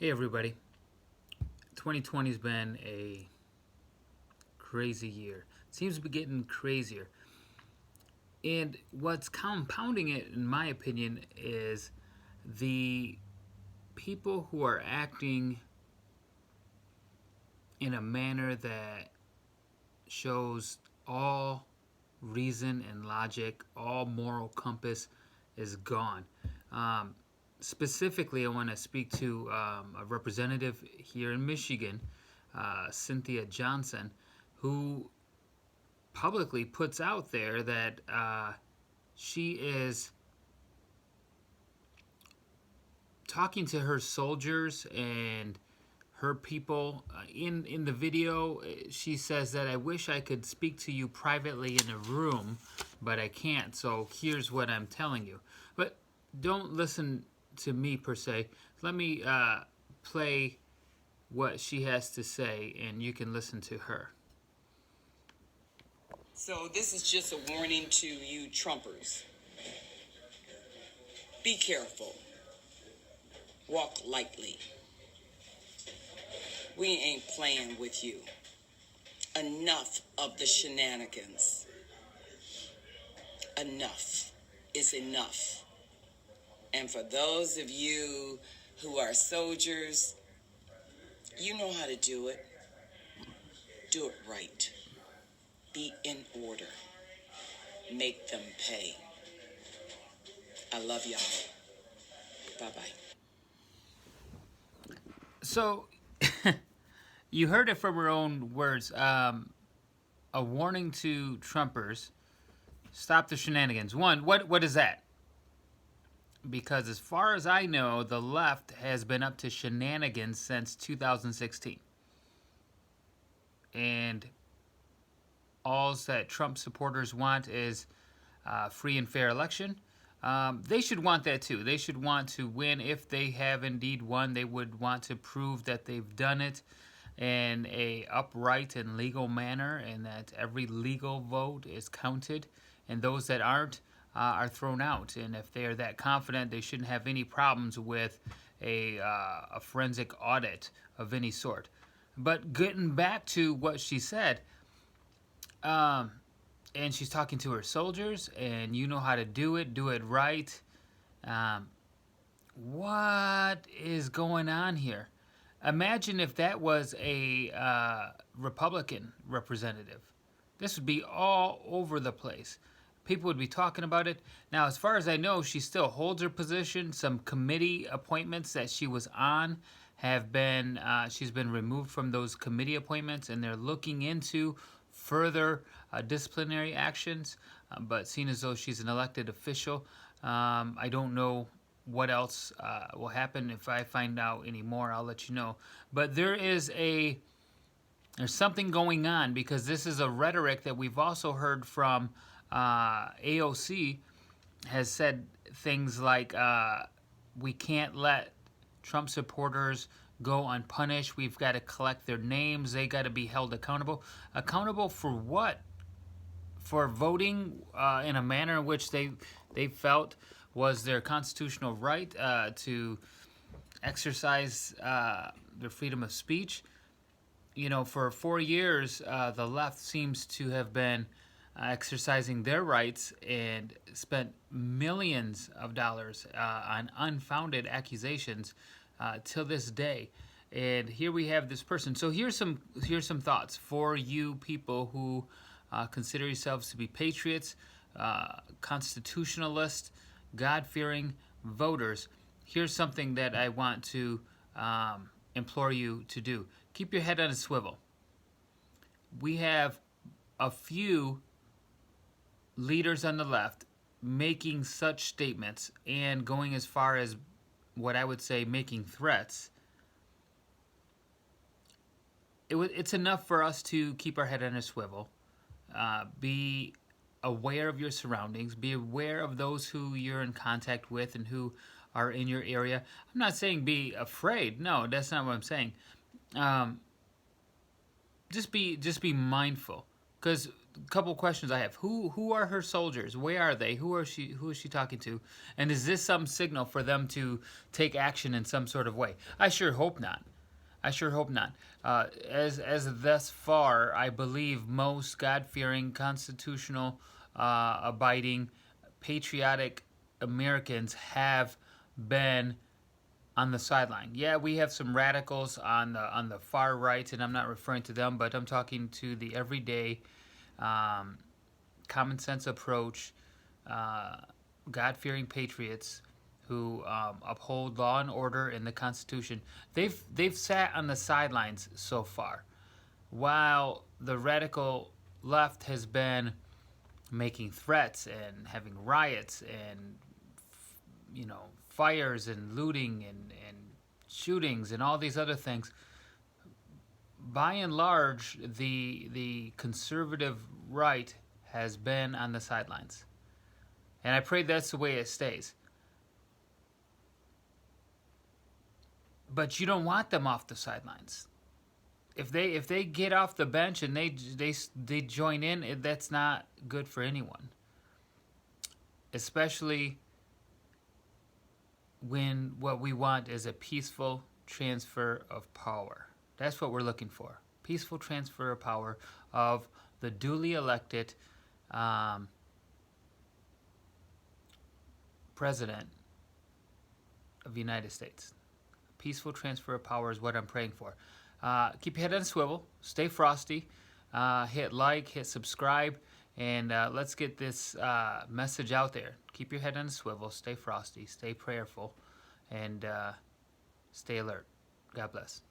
Hey everybody. 2020's been a crazy year. It seems to be getting crazier. And what's compounding it, in my opinion, is the people who are acting in a manner that shows all reason and logic, all moral compass is gone. Um, Specifically, I want to speak to a representative here in Michigan, Cynthia Johnson, who publicly puts out there that she is talking to her soldiers and her people. In the video, she says that I wish I could speak to you privately in a room, but I can't. So here's what I'm telling you. But don't listen to me per se. Let me play what she has to say, and you can listen to her. So this is just a warning to you Trumpers. Be careful. Walk lightly. We ain't playing with you. Enough of the shenanigans. Enough is enough. And for those of you who are soldiers, you know how to do it. Do it right. Be in order. Make them pay. I love y'all. Bye-bye. So you heard it from her own words. A warning to Trumpers: stop the shenanigans. One, what is that? Because as far as I know, the left has been up to shenanigans since 2016, and all that Trump supporters want is free and fair election. They should want that too. They should want to win. If they have indeed won, they would want to prove that they've done it in a upright and legal manner, and that every legal vote is counted, and those that aren't are thrown out. And if they are that confident, they shouldn't have any problems with a forensic audit of any sort. But getting back to what she said, and she's talking to her soldiers, and you know how to do it right. Um, what is going on here? Imagine if that was a Republican representative. This would be all over the place. People would be talking about it. Now, as far as I know, she still holds her position. Some committee appointments that she was on have been, she's been removed from those committee appointments, and they're looking into further disciplinary actions. But seeing as though she's an elected official, I don't know what else will happen. If I find out any more, I'll let you know. But there's something going on, because this is a rhetoric that we've also heard from AOC. Has said things like, we can't let Trump supporters go unpunished. We've got to collect their names. They got to be held accountable. Accountable for what? For voting in a manner in which they felt was their constitutional right to exercise their freedom of speech. You know, for 4 years, the left seems to have been exercising their rights and spent millions of dollars on unfounded accusations till this day. And here we have this person. So here's some thoughts for you people who consider yourselves to be patriots, constitutionalists, God-fearing voters. Here's something that I want to implore you to do. Keep your head on a swivel. We have a few leaders on the left making such statements and going as far as what I would say making threats. It's enough for us to keep our head on a swivel. Be aware of your surroundings. Be aware of those who you're in contact with and who are in your area. I'm not saying be afraid. No, that's not what I'm saying. Just be mindful, because couple questions I have. Who are her soldiers? Where are they? Who is she talking to? And is this some signal for them to take action in some sort of way? I sure hope not. I sure hope not. As thus far, I believe most God-fearing, constitutional, abiding, patriotic Americans have been on the sideline. Yeah, we have some radicals on the far right, and I'm not referring to them, but I'm talking to the everyday, common sense approach, God-fearing patriots who uphold law and order and the Constitution. They've sat on the sidelines so far, while the radical left has been making threats and having riots and fires and looting and shootings and all these other things. By and large, the conservative right has been on the sidelines, and I pray that's the way it stays. But you don't want them off the sidelines. If they get off the bench and they join in, that's not good for anyone. Especially when what we want is a peaceful transfer of power. That's what we're looking for. Peaceful transfer of power of the duly elected president of the United States. Peaceful transfer of power is what I'm praying for. Keep your head on a swivel. Stay frosty. Hit like, hit subscribe, and let's get this message out there. Keep your head on a swivel. Stay frosty. Stay prayerful, and stay alert. God bless.